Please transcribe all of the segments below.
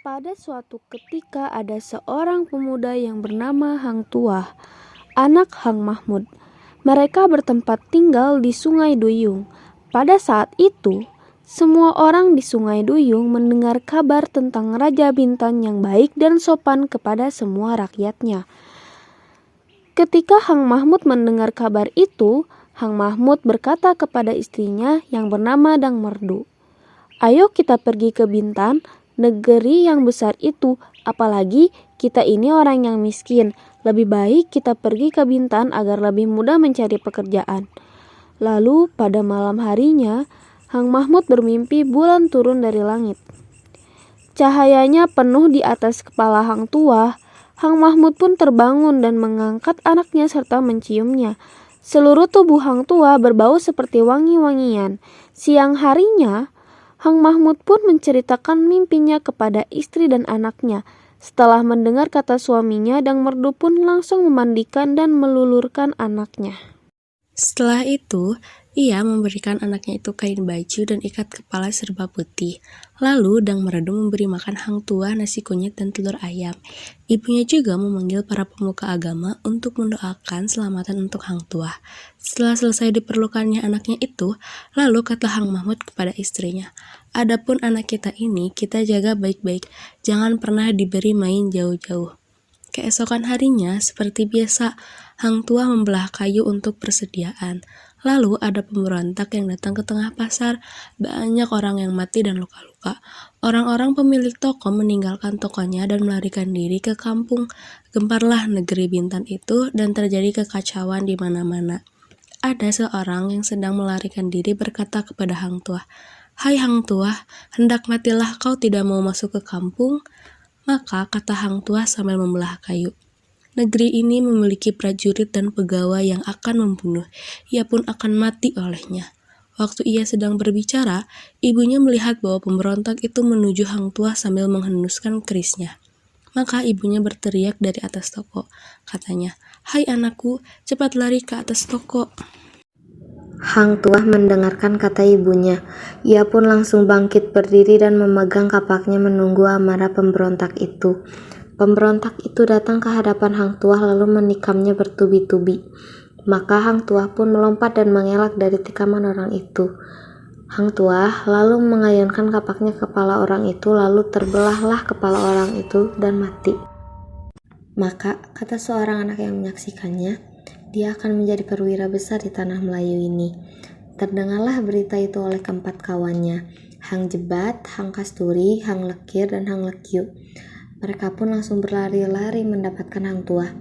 Pada suatu ketika ada seorang pemuda yang bernama Hang Tuah, anak Hang Mahmud. Mereka bertempat tinggal di Sungai Duyung. Pada saat itu, semua orang di Sungai Duyung mendengar kabar tentang Raja Bintan yang baik dan sopan kepada semua rakyatnya. Ketika Hang Mahmud mendengar kabar itu, Hang Mahmud berkata kepada istrinya yang bernama Dang Merdu, "Ayo kita pergi ke Bintan, negeri yang besar itu, apalagi kita ini orang yang miskin. Lebih baik kita pergi ke Bintan agar lebih mudah mencari pekerjaan." Lalu pada malam harinya, Hang Mahmud bermimpi bulan turun dari langit. Cahayanya penuh di atas kepala Hang Tuah. Hang Mahmud pun terbangun dan mengangkat anaknya serta menciumnya. Seluruh tubuh Hang Tuah berbau seperti wangi-wangian. Siang harinya, Hang Mahmud pun menceritakan mimpinya kepada istri dan anaknya. Setelah mendengar kata suaminya, Dang Merdu pun langsung memandikan dan melulurkan anaknya. Setelah itu, ia memberikan anaknya itu kain baju dan ikat kepala serba putih. Lalu Dang Merdu memberi makan Hang Tuah nasi kunyit dan telur ayam. Ibunya juga memanggil para pemuka agama untuk mendoakan selamatan untuk Hang Tuah. Setelah selesai diperlukannya anaknya itu, lalu kata Hang Mahmud kepada istrinya, "Adapun anak kita ini, kita jaga baik-baik, jangan pernah diberi main jauh-jauh." Keesokan harinya, seperti biasa, Hang Tuah membelah kayu untuk persediaan. Lalu ada pemberontak yang datang ke tengah pasar. Banyak orang yang mati dan luka-luka. Orang-orang pemilik toko meninggalkan tokonya dan melarikan diri ke kampung. Gemparlah negeri Bintan itu dan terjadi kekacauan di mana-mana. Ada seorang yang sedang melarikan diri berkata kepada Hang Tuah, "Hai Hang Tuah, hendak matilah kau tidak mau masuk ke kampung?" Maka kata Hang Tuah sambil membelah kayu, "Negeri ini memiliki prajurit dan pegawai yang akan membunuh. Ia pun akan mati olehnya." Waktu ia sedang berbicara, ibunya melihat bahwa pemberontak itu menuju Hang Tuah sambil menghenuskan kerisnya. Maka ibunya berteriak dari atas toko. Katanya, "Hai anakku, cepat lari ke atas toko." Hang Tuah mendengarkan kata ibunya. Ia pun langsung bangkit berdiri dan memegang kapaknya menunggu amarah pemberontak itu. Pemberontak itu datang ke hadapan Hang Tuah lalu menikamnya bertubi-tubi. Maka Hang Tuah pun melompat dan mengelak dari tikaman orang itu. Hang Tuah lalu mengayunkan kapaknya ke kepala orang itu, lalu terbelahlah kepala orang itu dan mati. Maka kata seorang anak yang menyaksikannya, dia akan menjadi perwira besar di tanah Melayu ini. Terdengarlah berita itu oleh keempat kawannya, Hang Jebat, Hang Kasturi, Hang Lekir, dan Hang Lekyu. Mereka pun langsung berlari-lari mendapatkan Hang Tuah.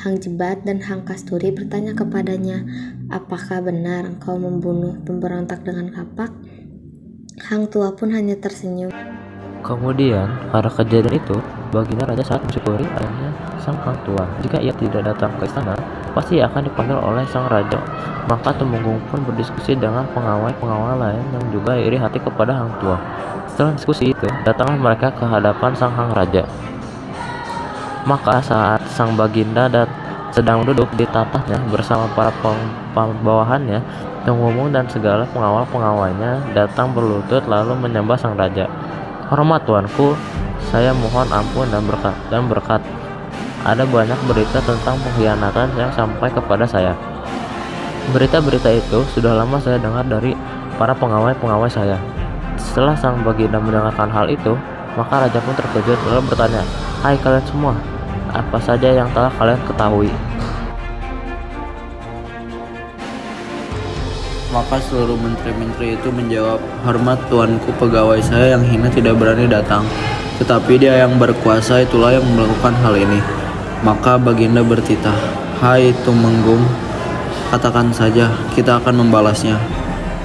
Hang Jebat dan Hang Kasturi bertanya kepadanya, "Apakah benar engkau membunuh pemberontak dengan kapak?" Hang Tuah pun hanya tersenyum. Kemudian, pada kejadian itu, baginda raja sangat mensyukuri adanya sang Hang Tuah. Jika ia tidak datang ke istana, pasti akan dipanggil oleh sang raja. Maka Temenggung pun berdiskusi dengan pengawal-pengawal lain yang juga iri hati kepada Hang Tuah. Setelah diskusi itu, datanglah mereka ke hadapan sang Hang Raja. Maka saat sang baginda sedang duduk di tatahnya bersama para bawahannya, Temenggung dan segala pengawal-pengawalnya datang berlutut lalu menyembah sang raja. "Hormat tuanku, saya mohon ampun dan berkat. Ada banyak berita tentang pengkhianatan yang sampai kepada saya. Berita-berita itu sudah lama saya dengar dari para pengawal-pengawal saya." Setelah sang baginda mendengarkan hal itu, maka raja pun terkejut lalu bertanya, "Hai kalian semua, apa saja yang telah kalian ketahui?" Maka seluruh menteri-menteri itu menjawab, "Hormat tuanku, pegawai saya yang hina tidak berani datang. Tetapi dia yang berkuasa itulah yang melakukan hal ini." Maka baginda bertitah, "Hai Tumenggung, katakan saja, kita akan membalasnya."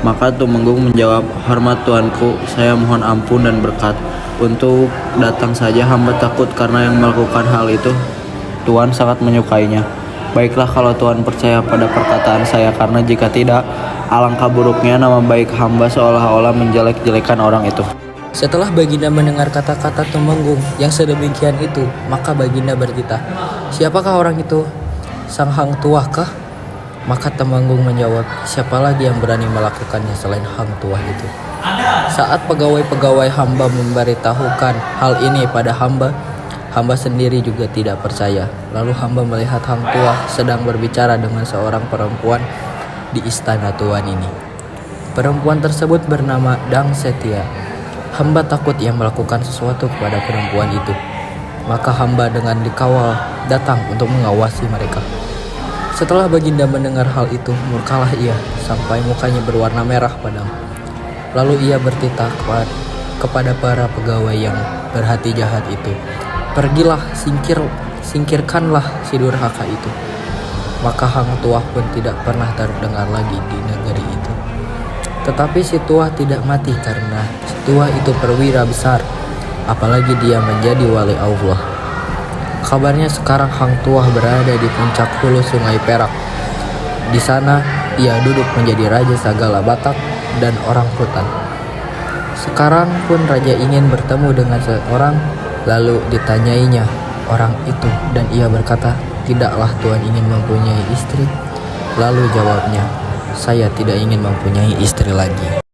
Maka Tumenggung menjawab, "Hormat tuanku, saya mohon ampun dan berkat. Untuk datang saja hamba takut karena yang melakukan hal itu Tuan sangat menyukainya. Baiklah kalau Tuan percaya pada perkataan saya, karena jika tidak, alangkah buruknya nama baik hamba seolah-olah menjelek-jelekan orang itu." Setelah baginda mendengar kata-kata Temenggung yang sedemikian itu, maka baginda bertitah, "Siapakah orang itu? Sang Hang Tuah kah?" Maka Temenggung menjawab, "Siapa lagi yang berani melakukannya selain Hang Tuah itu?" Saat pegawai-pegawai hamba memberitahukan hal ini pada hamba, hamba sendiri juga tidak percaya. Lalu hamba melihat hang tua sedang berbicara dengan seorang perempuan di istana tuan ini. Perempuan tersebut bernama Dang Setia. Hamba takut ia melakukan sesuatu kepada perempuan itu. Maka hamba dengan dikawal datang untuk mengawasi mereka. Setelah baginda mendengar hal itu, murkalah ia sampai mukanya berwarna merah padam. Lalu ia bertitah kepada para pegawai yang berhati jahat itu, "Pergilah, singkirkanlah si durhaka itu." Maka hang tuah pun tidak pernah terdengar lagi di negeri itu. Tetapi si tua tidak mati karena si tua itu perwira besar, apalagi dia menjadi wali Allah. Kabarnya sekarang hang tuah berada di puncak hulu Sungai Perak. Di sana ia duduk menjadi raja segala Batak dan orang hutan. Sekarang pun raja ingin bertemu dengan seorang, lalu ditanyainya orang itu dan ia berkata, "Tidaklah Tuan ingin mempunyai istri?" Lalu jawabnya, "Saya tidak ingin mempunyai istri lagi."